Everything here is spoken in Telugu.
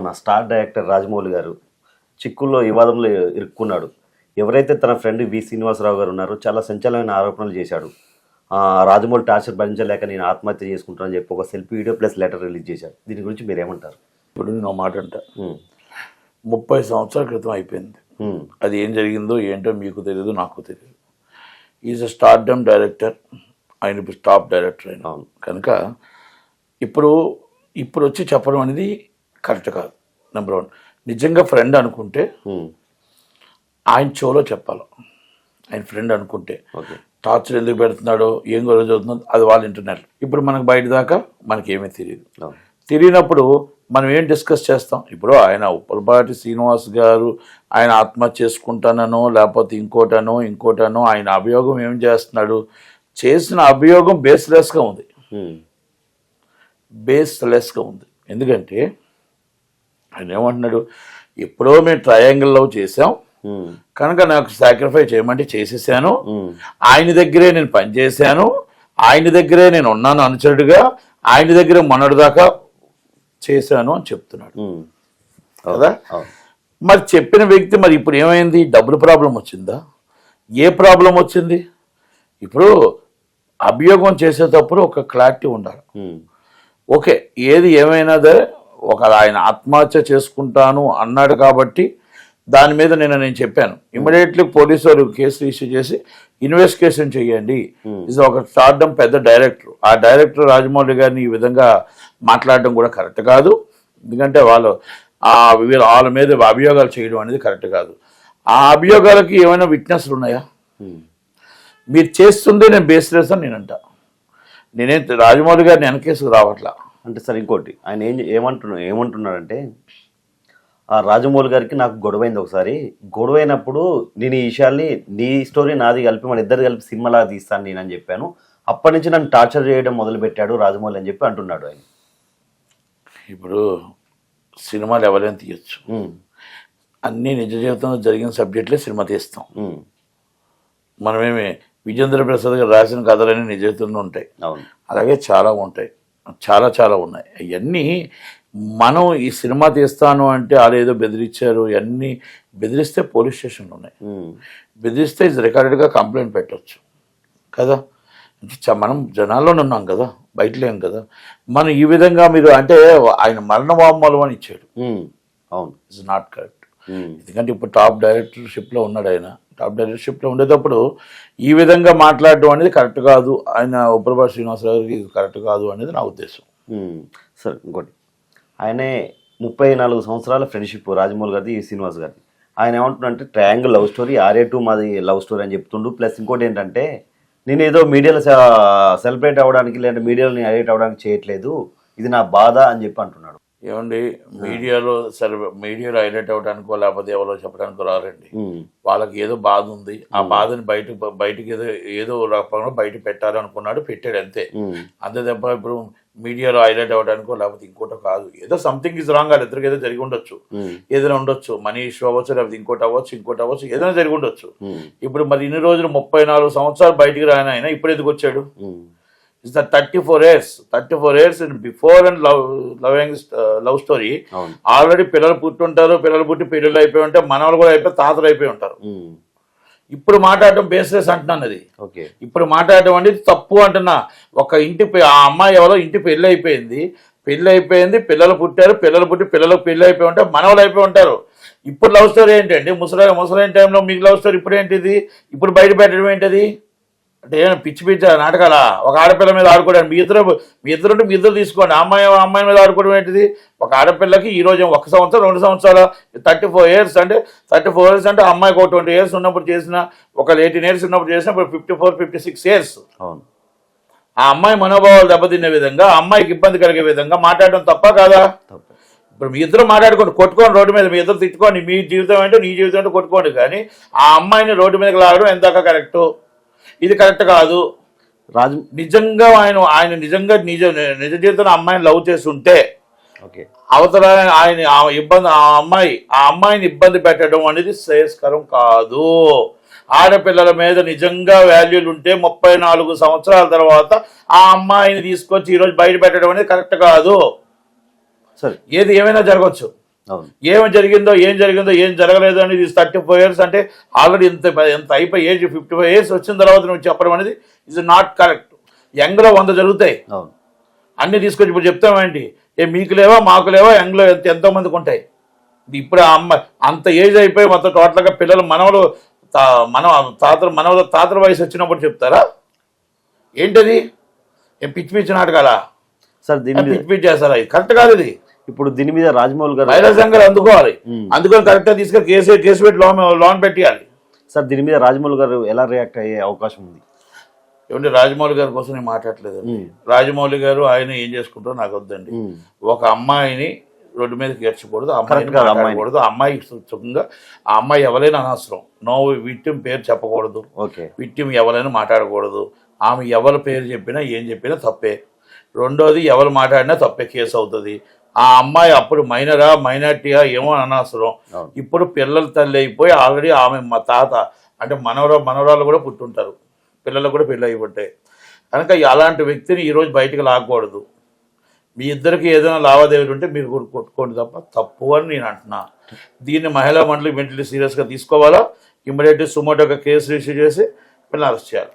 మన స్టార్ డైరెక్టర్ రాజమౌళి గారు చిక్కుల్లో వివాదంలో ఇరుక్కున్నాడు. ఎవరైతే తన ఫ్రెండ్ వి శ్రీనివాసరావు గారు ఉన్నారో చాలా సంచలనమైన ఆరోపణలు చేశాడు. రాజమౌళి టార్చర్ భరించలేక నేను ఆత్మహత్య చేసుకుంటానని చెప్పి ఒక selfie video plus letter release చేశారు. దీని గురించి మీరు ఏమంటారు? ఇప్పుడు నేను మాట అంట 30 సంవత్సరాల క్రితం అయిపోయింది. అది ఏం జరిగిందో ఏంటో మీకు తెలియదు, నాకు తెలియదు. ఈజ్ అ స్టార్డమ్ డైరెక్టర్, ఆయన ఇప్పుడు టాప్ డైరెక్టర్ అయినా కనుక ఇప్పుడు వచ్చి చెప్పడం అనేది కరెక్ట్ కాదు. నెంబర్ 1, నిజంగా ఫ్రెండ్ అనుకుంటే ఆయన షోలో చెప్పాలి. ఆయన ఫ్రెండ్ అనుకుంటే టార్చర్ ఎందుకు పెడుతున్నాడో ఏం గొడవ చదువుతుందో అది వాళ్ళ ఇంటర్నెట్. ఇప్పుడు మనకు బయట దాకా మనకేమీ తెలియదు. తెలియనప్పుడు మనం ఏం డిస్కస్ చేస్తాం? ఇప్పుడు ఆయన ఉప్పలపాటి శ్రీనివాస్ గారు ఆయన ఆత్మహత్య చేసుకుంటానో లేకపోతే ఇంకోటనో ఆయన అభియోగం ఏం చేస్తున్నాడు? చేసిన అభియోగం బేస్లెస్గా ఉంది. ఎందుకంటే ఆయన ఏమంటున్నాడు? ఎప్పుడో మేము ట్రయాంగిల్ లవ్ చేసాం కనుక నాకు సాక్రిఫై చేయమంటే చేసేసాను, ఆయన దగ్గరే నేను పనిచేశాను, ఆయన దగ్గరే నేను ఉన్నాను అనుచరుడుగా, ఆయన దగ్గరే మొన్నటిదాకా చేశాను అని చెప్తున్నాడు కదా. మరి చెప్పిన వ్యక్తి మరి ఇప్పుడు ఏమైంది? డబ్బుల ప్రాబ్లం వచ్చిందా? ఏ ప్రాబ్లం వచ్చింది? ఇప్పుడు అభియోగం చేసేటప్పుడు ఒక క్లారిటీ ఉండాలి. ఓకే, ఏది ఏమైనా ఆయన ఆత్మహత్య చేసుకుంటాను అన్నాడు కాబట్టి దాని మీద నేను చెప్పాను, ఇమ్మీడియట్లీ పోలీసు వారు కేసు ఇష్యూ చేసి ఇన్వెస్టిగేషన్ చేయండి. ఇది ఒక స్టార్డమ్ పెద్ద డైరెక్టర్, ఆ డైరెక్టర్ రాజమౌళి గారిని ఈ విధంగా మాట్లాడడం కూడా కరెక్ట్ కాదు. ఎందుకంటే వాళ్ళ మీద అభియోగాలు చేయడం అనేది కరెక్ట్ కాదు. ఆ అభియోగాలకి ఏమైనా విట్నెస్లు ఉన్నాయా? మీరు చేస్తుందే నేను బేస్లెస్ అని నేనంట. నేనేం రాజమౌళి గారిని వెనకేసుకు రావట్లా. అంటే సార్ ఇంకోటి ఆయన ఏమంటున్నాడంటే రాజమౌళి గారికి నాకు గొడవైంది ఒకసారి. గొడవైనప్పుడు నేను ఈ విషయాల్ని నీ స్టోరీ నాది కలిపి మన ఇద్దరు కలిపి సినిమాలాగా తీస్తాను నేను అని చెప్పాను. అప్పటి నుంచి నన్ను టార్చర్ చేయడం మొదలుపెట్టాడు రాజమౌళి అని చెప్పి అంటున్నాడు ఆయన. ఇప్పుడు సినిమాలు ఎవరైనా తీయచ్చు, అన్నీ నిజ జీవితంలో జరిగిన సబ్జెక్టులే సినిమా తీస్తాం. మనమేమి విజేంద్ర ప్రసాద్ గారు రాసిన కథలన్నీ నిజ జీవితంలో ఉంటాయి, అలాగే చాలా ఉంటాయి, చాలా ఉన్నాయి. అవన్నీ మనం ఈ సినిమా తీస్తాను అంటే వాళ్ళు ఏదో బెదిరించారు, ఇవన్నీ బెదిరిస్తే పోలీస్ స్టేషన్లు ఉన్నాయి, బెదిరిస్తే ఇది రికార్డెడ్గా కంప్లైంట్ పెట్టవచ్చు కదా. మనం జనాల్లోనే ఉన్నాం కదా, బయట లేం కదా. మనం ఈ విధంగా మీరు అంటే ఆయన మరణ వాంగ్మూలం అని ఇచ్చాడు. అవును, ఇట్స్ నాట్ కరెక్ట్. ఎందుకంటే ఇప్పుడు టాప్ డైరెక్టర్షిప్లో ఉన్నాడు. ఆయన టాప్ డైరెక్టర్షిప్లో ఉండేటప్పుడు ఈ విధంగా మాట్లాడడం అనేది కరెక్ట్ కాదు. ఆయన ఉప్పలపాటి శ్రీనివాసరావు గారికి ఇది కరెక్ట్ కాదు అనేది నా ఉద్దేశం. సార్ ఇంకోటి, ఆయనే 34 సంవత్సరాల ఫ్రెండ్షిప్ రాజమౌళి గారిది శ్రీనివాస్ గారిది. ఆయన ఏమంటున్నాడంటే ట్రయాంగిల్ లవ్ స్టోరీ, ఆర్ఏ2 మాది లవ్ స్టోరీ అని చెప్తుండు. ప్లస్ ఇంకోటి ఏంటంటే నేను ఏదో మీడియాలో సెలబ్రేట్ అవ్వడానికి లేదంటే మీడియాలో నేను హైలైట్ అవ్వడానికి చేయట్లేదు, ఇది నా బాధ అని చెప్పి అంటున్నాడు. ఏమండి, మీడియాలో హైలైట్ అవ్వడానికో లేకపోతే ఎవరో చెప్పడానికో రారండి. వాళ్ళకి ఏదో బాధ ఉంది, ఆ బాధని బయటకి ఏదో రకంగా బయట పెట్టాలనుకున్నాడు, పెట్టాడు అంతే. అంతే తప్ప ఇప్పుడు మీడియాలో హైలైట్ అవ్వడానికో లేకపోతే ఇంకోటో కాదు. ఏదో సంథింగ్ ఇస్ రాంగ్, వాళ్ళ ఇద్దరికి ఏదో జరిగి ఉండొచ్చు, ఏదైనా ఉండొచ్చు, మనీ ఇష్యూ అవ్వచ్చు, లేకపోతే ఇంకోటి అవ్వచ్చు, ఏదైనా జరిగి ఉండొచ్చు. ఇప్పుడు మరి ఇన్ని రోజులు 34 సంవత్సరాలు బయటికి రాని ఆయన ఇప్పుడు ఎందుకు వచ్చాడు? It's the 34 years in before and love story. Already పిల్లలు పుట్టి పిల్లలు అయిపోయి ఉంటారు, మనవాళ్ళు కూడా అయిపోయి తాతలు అయిపోయి ఉంటారు. ఇప్పుడు మాట్లాడటం బేస్లెస్ అంటున్నాను. అది ఇప్పుడు మాట్లాడటం అనేది తప్పు అంటున్నా. ఒక ఆ అమ్మాయి ఎవరో ఇంటి పెళ్ళి అయిపోయింది, పిల్లలు పుట్టి పిల్లలకు పెళ్ళి అయిపోయి ఉంటారు, మనవాళ్ళు అయిపోయి ఉంటారు. ఇప్పుడు లవ్ స్టోరీ ఏంటండి? ముసలైన టైంలో మీకు లవ్ స్టోరీ ఇప్పుడు ఏంటిది? ఇప్పుడు బయట పెట్టడం ఏంటిది? అంటే ఏమైనా పిచ్చి నాటకాలా? ఒక ఆడపిల్ల మీద ఆడుకోవడానికి మీ ఇద్దరు తీసుకోండి. అమ్మాయి మీద ఆడుకోవడం ఏంటిది? ఒక ఆడపిల్లకి ఈరోజు 1 సంవత్సరం 2 సంవత్సరాలు 34 years అంటే అమ్మాయికి ఒక 20 years ఉన్నప్పుడు చేసిన, ఒక 18 years ఉన్నప్పుడు చేసిన, ఇప్పుడు 54-56 years. ఆ అమ్మాయి మనోభావాలు దెబ్బతినే విధంగా, అమ్మాయికి ఇబ్బంది కలిగే విధంగా మాట్లాడడం తప్ప కాదా? ఇప్పుడు మీ ఇద్దరు కొట్టుకోండి రోడ్డు మీద, మీ ఇద్దరు తిట్టుకోండి, మీ జీవితం ఏంటో నీ జీవితం ఏంటో కొట్టుకోండి. కానీ ఆ అమ్మాయిని రోడ్డు మీదకి లాగడం ఎందాక కరెక్టు? ఇది కరెక్ట్ కాదు. నిజంగా ఆయన నిజంగా నిజ జీవితంలో అమ్మాయిని లవ్ చేసి ఉంటే అవతల ఆ అమ్మాయిని ఇబ్బంది పెట్టడం అనేది శ్రేయస్కరం కాదు. ఆడపిల్లల మీద నిజంగా వాల్యూలు ఉంటే 34 సంవత్సరాల తర్వాత ఆ అమ్మాయిని తీసుకొచ్చి ఈరోజు బయట పెట్టడం అనేది కరెక్ట్ కాదు. సరే, ఏది ఏమైనా జరగవచ్చు. అవును. ఏం జరిగిందో ఏం జరగలేదు అనేది 34 years అంటే ఆల్రెడీ ఎంత అయిపోయి ఏజ్ 55 years వచ్చిన తర్వాత నువ్వు చెప్పడం అనేది ఇస్ నాట్ కరెక్ట్. యంగ్లో 100 జరుగుతాయి, అవును. అన్నీ తీసుకొచ్చి ఇప్పుడు చెప్తామేంటి, మీకు లేవా మాకు లేవా, యంగ్లో ఎంతో మందికి ఉంటాయి. ఇప్పుడు ఆ అమ్మాయి అంత ఏజ్ అయిపోయి మొత్తం టోటల్గా పిల్లలు మనవలు తాతల వయసు వచ్చినప్పుడు చెప్తారా ఏంటది? ఏం పిచ్చి నాటకాలా సార్ దీని మీద పిచ్చి చేస్తారా? ఇది కరెక్ట్ కాదు. ఇది ఇప్పుడు దీని మీద రాజమౌళి గారు మహిళా సంఘాలు అందుకోవాలి, అందుకొని కరెక్ట్గా తీసుకొని కేసు పెట్టి లోన్ పెట్టియాలి. సార్ దీని మీద రాజమౌళి గారు ఎలా రియాక్ట్ అయ్యే అవకాశం ఉంది? ఏమంటే రాజమౌళి గారి కోసం నేను మాట్లాడలేదు. రాజమౌళి గారు ఆయన ఏం చేసుకుంటారో నాకు వద్దండి. ఒక అమ్మాయిని రోడ్డు మీదకి ఏడ్చకూడదు, మాట్లాడకూడదు, అమ్మాయి సుఖంగా ఆ అమ్మాయి ఎవరైనా అనవసరం. నో విక్టిమ్ పేరు చెప్పకూడదు, విక్టిమ్ ఎవరైనా మాట్లాడకూడదు. ఆమె ఎవరి పేరు చెప్పినా ఏం చెప్పినా తప్పే. రెండోది ఎవరు మాట్లాడినా తప్పే, కేసు అవుతుంది. ఆ అమ్మాయి అప్పుడు మైనార్టీయా ఏమో అనవసరం. ఇప్పుడు పిల్లల తల్లి అయిపోయి ఆల్రెడీ ఆమె మా తాత అంటే మనవరాలు కూడా పుట్టుంటారు, పిల్లలకు కూడా పెళ్ళి అయిపోతాయి. కనుక అలాంటి వ్యక్తిని ఈరోజు బయటకు లాగకూడదు. మీ ఇద్దరికి ఏదైనా లావాదేవీలు ఉంటే మీరు కూడా కొట్టుకోండి తప్పు అని నేను అంటున్నా. దీన్ని మహిళా మండలి మెంటలీ సీరియస్గా తీసుకోవాలా, ఇమ్మీడియట్లీ సుమోటోగా కేసు రిజిస్టర్ చేసి పిల్లలు అరెస్ట్ చేయాలి.